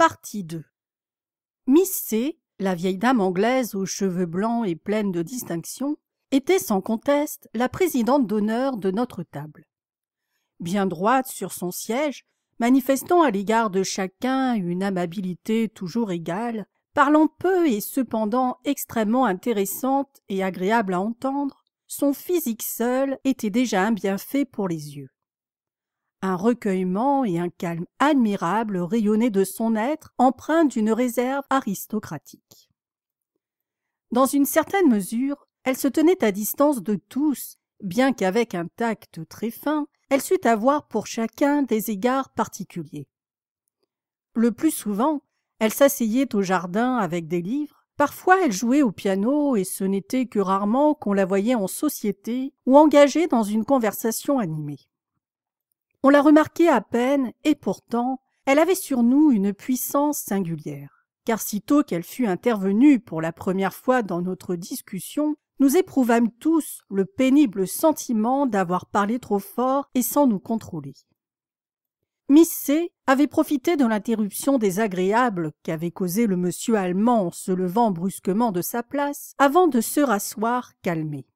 Partie 2. Miss C, la vieille dame anglaise aux cheveux blancs et pleine de distinction, était sans conteste la présidente d'honneur de notre table. Bien droite sur son siège, manifestant à l'égard de chacun une amabilité toujours égale, parlant peu et cependant extrêmement intéressante et agréable à entendre, son physique seul était déjà un bienfait pour les yeux. Un recueillement et un calme admirable rayonnaient de son être, empreint d'une réserve aristocratique. Dans une certaine mesure, elle se tenait à distance de tous, bien qu'avec un tact très fin, elle sut avoir pour chacun des égards particuliers. Le plus souvent, elle s'asseyait au jardin avec des livres, parfois elle jouait au piano et ce n'était que rarement qu'on la voyait en société ou engagée dans une conversation animée. On la remarquait à peine et pourtant, elle avait sur nous une puissance singulière, car sitôt qu'elle fut intervenue pour la première fois dans notre discussion, nous éprouvâmes tous le pénible sentiment d'avoir parlé trop fort et sans nous contrôler. Miss C avait profité de l'interruption désagréable qu'avait causée le monsieur allemand en se levant brusquement de sa place avant de se rasseoir calmée.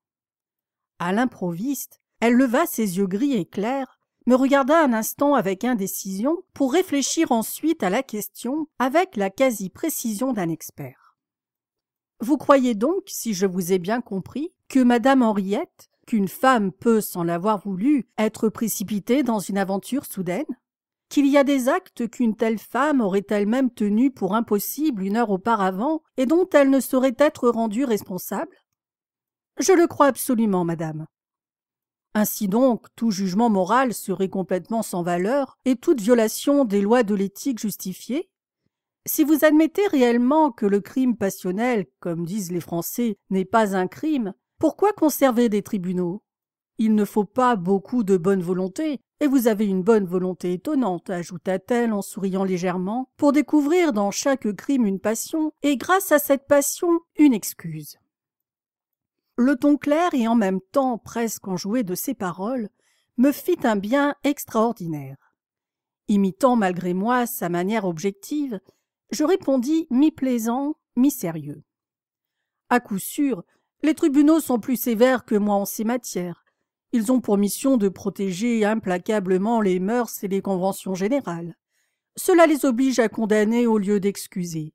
À l'improviste, elle leva ses yeux gris et clairs, me regarda un instant avec indécision pour réfléchir ensuite à la question avec la quasi-précision d'un expert. « Vous croyez donc, si je vous ai bien compris, que madame Henriette, qu'une femme peut, sans l'avoir voulu, être précipitée dans une aventure soudaine? Qu'il y a des actes qu'une telle femme aurait elle-même tenus pour impossibles une heure auparavant et dont elle ne saurait être rendue responsable? Je le crois absolument, madame. Ainsi donc, tout jugement moral serait complètement sans valeur et toute violation des lois de l'éthique justifiée? Si vous admettez réellement que le crime passionnel, comme disent les Français, n'est pas un crime, pourquoi conserver des tribunaux? Il ne faut pas beaucoup de bonne volonté, et vous avez une bonne volonté étonnante, ajouta-t-elle en souriant légèrement, pour découvrir dans chaque crime une passion, et grâce à cette passion, une excuse. Le ton clair et en même temps presque enjoué de ses paroles me fit un bien extraordinaire. Imitant malgré moi sa manière objective, je répondis mi-plaisant, mi-sérieux. À coup sûr, les tribunaux sont plus sévères que moi en ces matières. Ils ont pour mission de protéger implacablement les mœurs et les conventions générales. Cela les oblige à condamner au lieu d'excuser.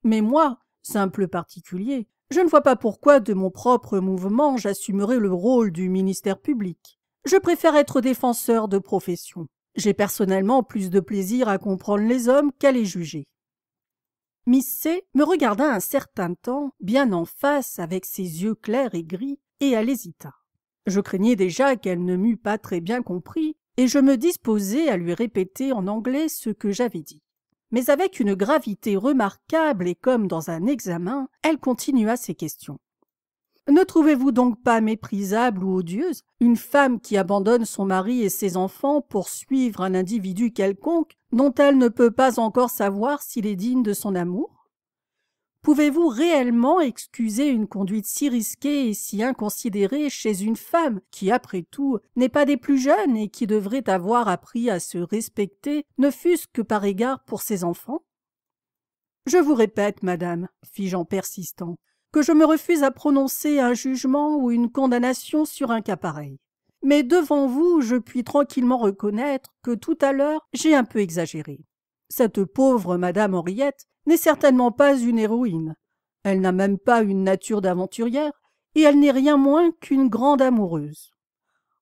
Mais moi, simple particulier, je ne vois pas pourquoi, de mon propre mouvement, j'assumerai le rôle du ministère public. Je préfère être défenseur de profession. J'ai personnellement plus de plaisir à comprendre les hommes qu'à les juger. Miss C me regarda un certain temps, bien en face, avec ses yeux clairs et gris, et elle hésita. Je craignais déjà qu'elle ne m'eût pas très bien compris, et je me disposai à lui répéter en anglais ce que j'avais dit. Mais avec une gravité remarquable et comme dans un examen, elle continua ses questions. « Ne trouvez-vous donc pas méprisable ou odieuse une femme qui abandonne son mari et ses enfants pour suivre un individu quelconque dont elle ne peut pas encore savoir s'il est digne de son amour? Pouvez-vous réellement excuser une conduite si risquée et si inconsidérée chez une femme qui, après tout, n'est pas des plus jeunes et qui devrait avoir appris à se respecter, ne fût-ce que par égard pour ses enfants? Je vous répète, madame, fis-je en persistant, que je me refuse à prononcer un jugement ou une condamnation sur un cas pareil. Mais devant vous, je puis tranquillement reconnaître que tout à l'heure, j'ai un peu exagéré. Cette pauvre madame Henriette n'est certainement pas une héroïne. Elle n'a même pas une nature d'aventurière, et elle n'est rien moins qu'une grande amoureuse.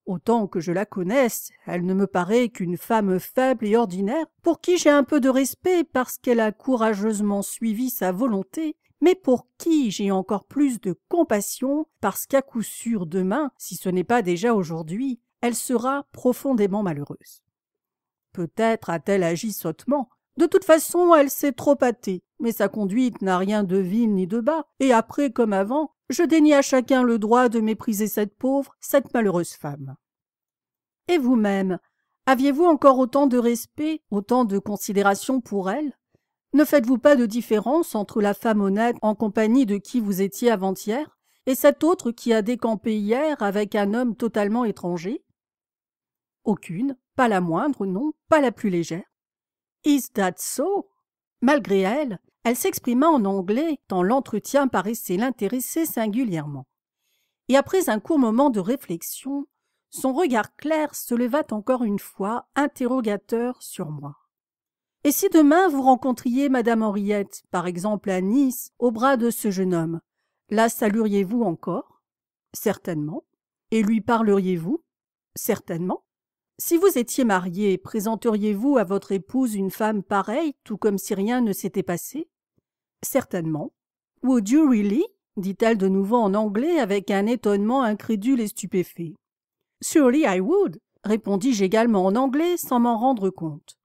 Autant que je la connaisse, elle ne me paraît qu'une femme faible et ordinaire, pour qui j'ai un peu de respect parce qu'elle a courageusement suivi sa volonté, mais pour qui j'ai encore plus de compassion parce qu'à coup sûr demain, si ce n'est pas déjà aujourd'hui, elle sera profondément malheureuse. Peut-être a-t-elle agi sottement. De toute façon, elle s'est trop hâtée, mais sa conduite n'a rien de vil ni de bas, et après, comme avant, je dénie à chacun le droit de mépriser cette malheureuse femme. Et vous-même, aviez-vous encore autant de respect, autant de considération pour elle? Ne faites-vous pas de différence entre la femme honnête en compagnie de qui vous étiez avant-hier et cette autre qui a décampé hier avec un homme totalement étranger? Aucune, pas la moindre, non, pas la plus légère. Is that so? Malgré elle, elle s'exprima en anglais tant l'entretien paraissait l'intéresser singulièrement. Et après un court moment de réflexion, son regard clair se leva encore une fois, interrogateur sur moi. « Et si demain vous rencontriez madame Henriette, par exemple à Nice, au bras de ce jeune homme, la salueriez-vous encore ? » ?»« Certainement. »« Et lui parleriez-vous ? » ?»« Certainement. » »« Si vous étiez marié, présenteriez-vous à votre épouse une femme pareille, tout comme si rien ne s'était passé ? » ?»« Certainement. »« Would you really ? » dit-elle de nouveau en anglais avec un étonnement incrédule et stupéfait. « Surely I would » répondis-je également en anglais sans m'en rendre compte.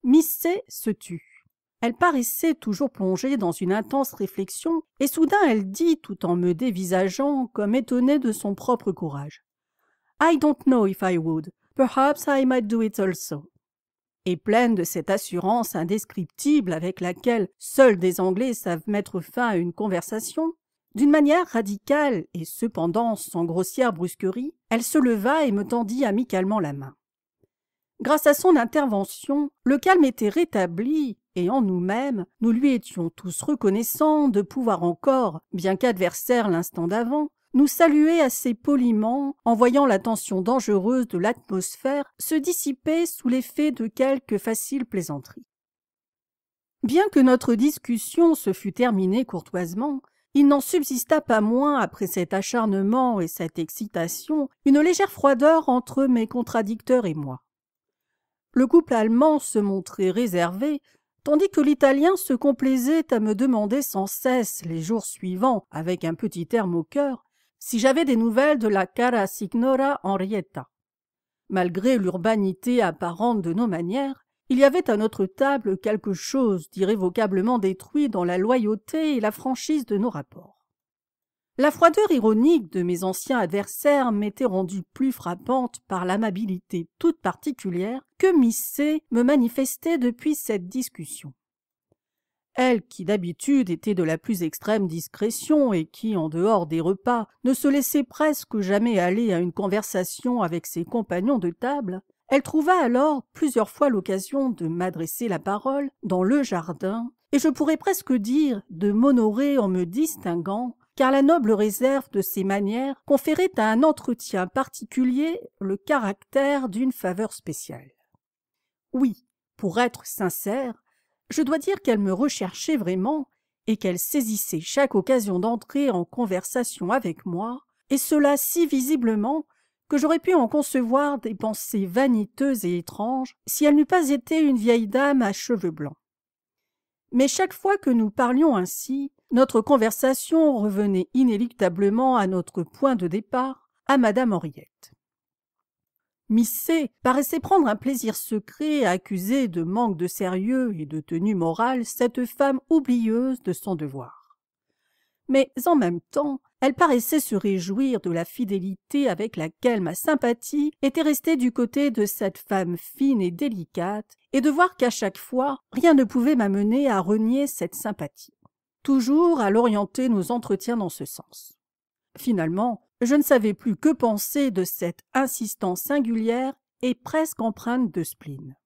Miss C. se tut. Elle paraissait toujours plongée dans une intense réflexion, et soudain elle dit, tout en me dévisageant, comme étonnée de son propre courage. « I don't know if I would. Perhaps I might do it also. » Et pleine de cette assurance indescriptible avec laquelle seuls des Anglais savent mettre fin à une conversation, d'une manière radicale et cependant sans grossière brusquerie, elle se leva et me tendit amicalement la main. Grâce à son intervention, le calme était rétabli et en nous-mêmes, nous lui étions tous reconnaissants de pouvoir encore, bien qu'adversaires l'instant d'avant, nous saluer assez poliment en voyant la tension dangereuse de l'atmosphère se dissiper sous l'effet de quelques faciles plaisanteries. Bien que notre discussion se fût terminée courtoisement, il n'en subsista pas moins, après cet acharnement et cette excitation, une légère froideur entre mes contradicteurs et moi. Le couple allemand se montrait réservé, tandis que l'Italien se complaisait à me demander sans cesse, les jours suivants, avec un petit air moqueur, si j'avais des nouvelles de la cara signora Henrietta. Malgré l'urbanité apparente de nos manières, il y avait à notre table quelque chose d'irrévocablement détruit dans la loyauté et la franchise de nos rapports. La froideur ironique de mes anciens adversaires m'était rendue plus frappante par l'amabilité toute particulière que Miss C. me manifestait depuis cette discussion. Elle, qui d'habitude était de la plus extrême discrétion et qui, en dehors des repas, ne se laissait presque jamais aller à une conversation avec ses compagnons de table, elle trouva alors plusieurs fois l'occasion de m'adresser la parole dans le jardin, et je pourrais presque dire de m'honorer en me distinguant, car la noble réserve de ses manières conférait à un entretien particulier le caractère d'une faveur spéciale. Oui, pour être sincère, je dois dire qu'elle me recherchait vraiment et qu'elle saisissait chaque occasion d'entrer en conversation avec moi, et cela si visiblement que j'aurais pu en concevoir des pensées vaniteuses et étranges si elle n'eût pas été une vieille dame à cheveux blancs. Mais chaque fois que nous parlions ainsi, notre conversation revenait inéluctablement à notre point de départ, à madame Henriette. Miss C. paraissait prendre un plaisir secret à accuser de manque de sérieux et de tenue morale cette femme oublieuse de son devoir. Mais en même temps, elle paraissait se réjouir de la fidélité avec laquelle ma sympathie était restée du côté de cette femme fine et délicate, et de voir qu'à chaque fois, rien ne pouvait m'amener à renier cette sympathie. Toujours à l'orienter nos entretiens dans ce sens. Finalement, je ne savais plus que penser de cette insistance singulière et presque empreinte de spleen.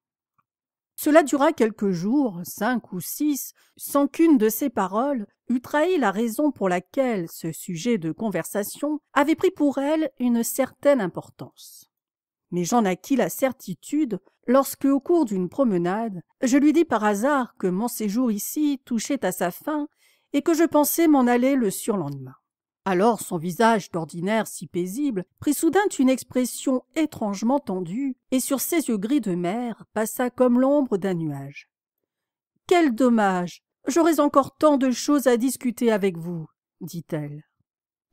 Cela dura quelques jours, 5 ou 6, sans qu'une de ces paroles eût trahi la raison pour laquelle ce sujet de conversation avait pris pour elle une certaine importance. Mais j'en acquis la certitude lorsque, au cours d'une promenade, je lui dis par hasard que mon séjour ici touchait à sa fin et que je pensais m'en aller le surlendemain. Alors son visage d'ordinaire si paisible prit soudain une expression étrangement tendue, et sur ses yeux gris de mer passa comme l'ombre d'un nuage. « Quel dommage! J'aurais encore tant de choses à discuter avec vous, » dit-elle.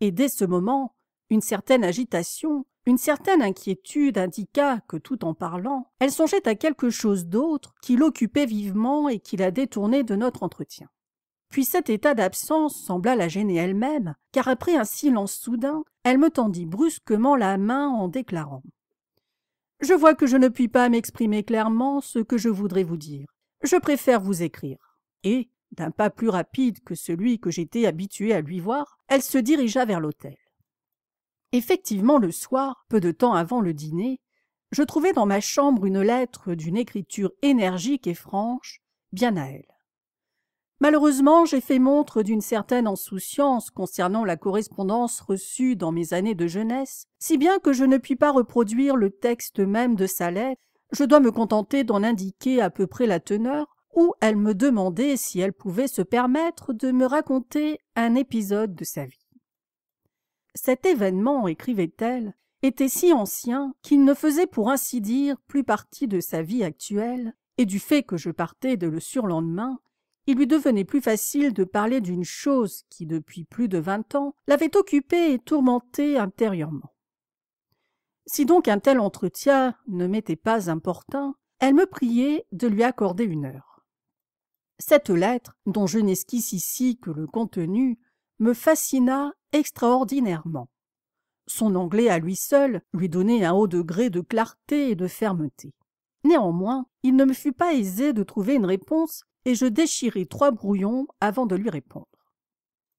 Et dès ce moment, une certaine agitation, une certaine inquiétude indiqua que, tout en parlant, elle songeait à quelque chose d'autre qui l'occupait vivement et qui la détournait de notre entretien. Puis cet état d'absence sembla la gêner elle-même, car après un silence soudain, elle me tendit brusquement la main en déclarant « Je vois que je ne puis pas m'exprimer clairement ce que je voudrais vous dire. Je préfère vous écrire. » Et, d'un pas plus rapide que celui que j'étais habitué à lui voir, elle se dirigea vers l'hôtel. Effectivement, le soir, peu de temps avant le dîner, je trouvai dans ma chambre une lettre d'une écriture énergique et franche, bien à elle. Malheureusement, j'ai fait montre d'une certaine insouciance concernant la correspondance reçue dans mes années de jeunesse, si bien que je ne puis pas reproduire le texte même de sa lettre, je dois me contenter d'en indiquer à peu près la teneur, où elle me demandait si elle pouvait se permettre de me raconter un épisode de sa vie. Cet événement, écrivait-elle, était si ancien qu'il ne faisait pour ainsi dire plus partie de sa vie actuelle, et du fait que je partais dès le surlendemain, il lui devenait plus facile de parler d'une chose qui, depuis plus de 20 ans, l'avait occupé et tourmenté intérieurement. Si donc un tel entretien ne m'était pas importun, elle me priait de lui accorder 1 heure. Cette lettre, dont je n'esquisse ici que le contenu, me fascina extraordinairement. Son anglais à lui seul lui donnait un haut degré de clarté et de fermeté. Néanmoins, il ne me fut pas aisé de trouver une réponse et je déchirai 3 brouillons avant de lui répondre.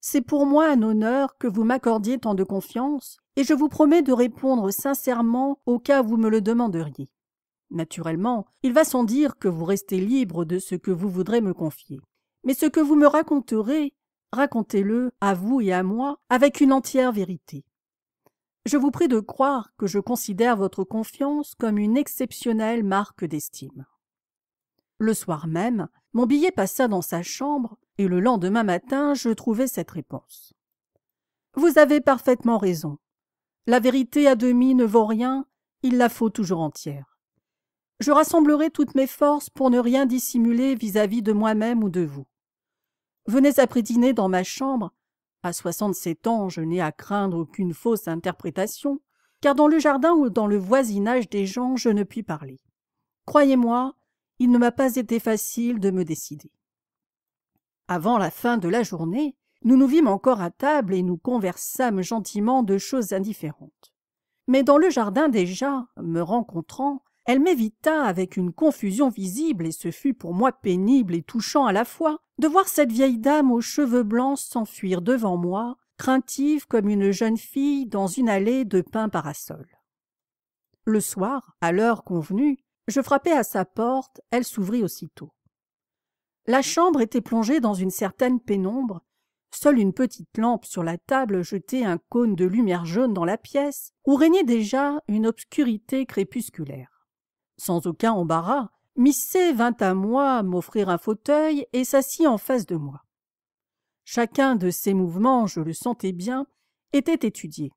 C'est pour moi un honneur que vous m'accordiez tant de confiance et je vous promets de répondre sincèrement au cas où vous me le demanderiez. Naturellement, il va sans dire que vous restez libre de ce que vous voudrez me confier. Mais ce que vous me raconterez, racontez-le à vous et à moi avec une entière vérité. Je vous prie de croire que je considère votre confiance comme une exceptionnelle marque d'estime. Le soir même, mon billet passa dans sa chambre et le lendemain matin, je trouvai cette réponse. Vous avez parfaitement raison. La vérité à demi ne vaut rien, il la faut toujours entière. Je rassemblerai toutes mes forces pour ne rien dissimuler vis-à-vis de moi-même ou de vous. Venez après dîner dans ma chambre. À 67 ans, je n'ai à craindre aucune fausse interprétation, car dans le jardin ou dans le voisinage des gens, je ne puis parler. Croyez-moi, il ne m'a pas été facile de me décider. Avant la fin de la journée, nous nous vîmes encore à table et nous conversâmes gentiment de choses indifférentes. Mais dans le jardin déjà, me rencontrant, elle m'évita avec une confusion visible et ce fut pour moi pénible et touchant à la fois de voir cette vieille dame aux cheveux blancs s'enfuir devant moi, craintive comme une jeune fille dans une allée de pins parasols. Le soir, à l'heure convenue, je frappai à sa porte, elle s'ouvrit aussitôt. La chambre était plongée dans une certaine pénombre. Seule une petite lampe sur la table jetait un cône de lumière jaune dans la pièce, où régnait déjà une obscurité crépusculaire. Sans aucun embarras, Miss C vint à moi m'offrir un fauteuil et s'assit en face de moi. Chacun de ses mouvements, je le sentais bien, était étudié.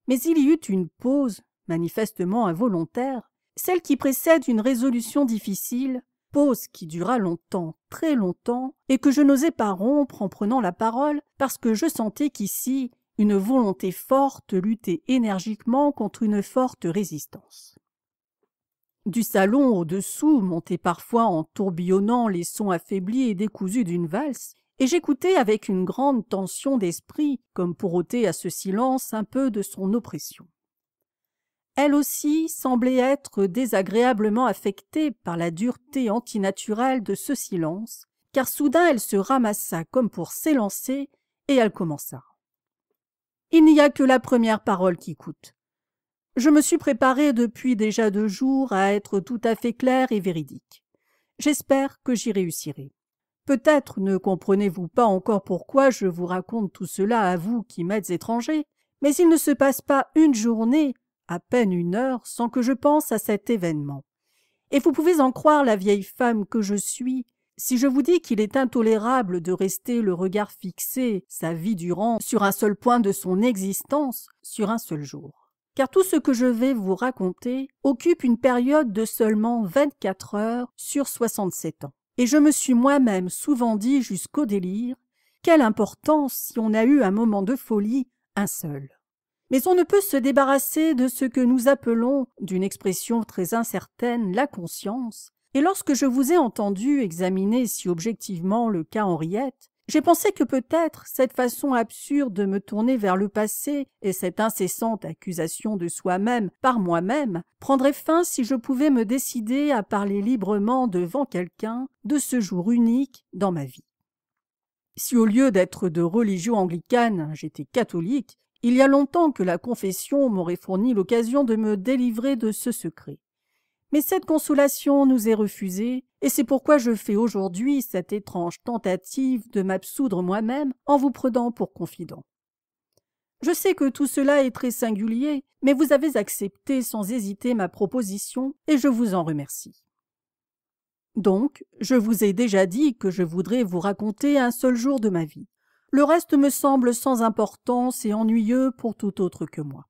Mais il y eut une pause, manifestement involontaire, celle qui précède une résolution difficile, pause qui dura longtemps, très longtemps, et que je n'osais pas rompre en prenant la parole parce que je sentais qu'ici, une volonté forte luttait énergiquement contre une forte résistance. Du salon au-dessous montaient parfois en tourbillonnant les sons affaiblis et décousus d'une valse, et j'écoutais avec une grande tension d'esprit, comme pour ôter à ce silence un peu de son oppression. Elle aussi semblait être désagréablement affectée par la dureté antinaturelle de ce silence, car soudain elle se ramassa comme pour s'élancer, et elle commença. « Il n'y a que la première parole qui coûte. Je me suis préparée depuis déjà 2 jours à être tout à fait claire et véridique. J'espère que j'y réussirai. Peut-être ne comprenez-vous pas encore pourquoi je vous raconte tout cela à vous qui m'êtes étrangers, mais il ne se passe pas une journée, à peine 1 heure, sans que je pense à cet événement. Et vous pouvez en croire la vieille femme que je suis, si je vous dis qu'il est intolérable de rester le regard fixé, sa vie durant, sur un seul point de son existence, sur un seul jour. Car tout ce que je vais vous raconter occupe une période de seulement 24 heures sur 67 ans. Et je me suis moi-même souvent dit jusqu'au délire, quelle importance si on a eu un moment de folie, un seul. Mais on ne peut se débarrasser de ce que nous appelons, d'une expression très incertaine, la conscience, et lorsque je vous ai entendu examiner si objectivement le cas Henriette, j'ai pensé que peut-être cette façon absurde de me tourner vers le passé et cette incessante accusation de soi-même par moi-même prendraient fin si je pouvais me décider à parler librement devant quelqu'un de ce jour unique dans ma vie. Si au lieu d'être de religion anglicane, j'étais catholique, il y a longtemps que la confession m'aurait fourni l'occasion de me délivrer de ce secret. Mais cette consolation nous est refusée, et c'est pourquoi je fais aujourd'hui cette étrange tentative de m'absoudre moi-même en vous prenant pour confident. Je sais que tout cela est très singulier, mais vous avez accepté sans hésiter ma proposition, et je vous en remercie. Donc, je vous ai déjà dit que je voudrais vous raconter un seul jour de ma vie. Le reste me semble sans importance et ennuyeux pour tout autre que moi.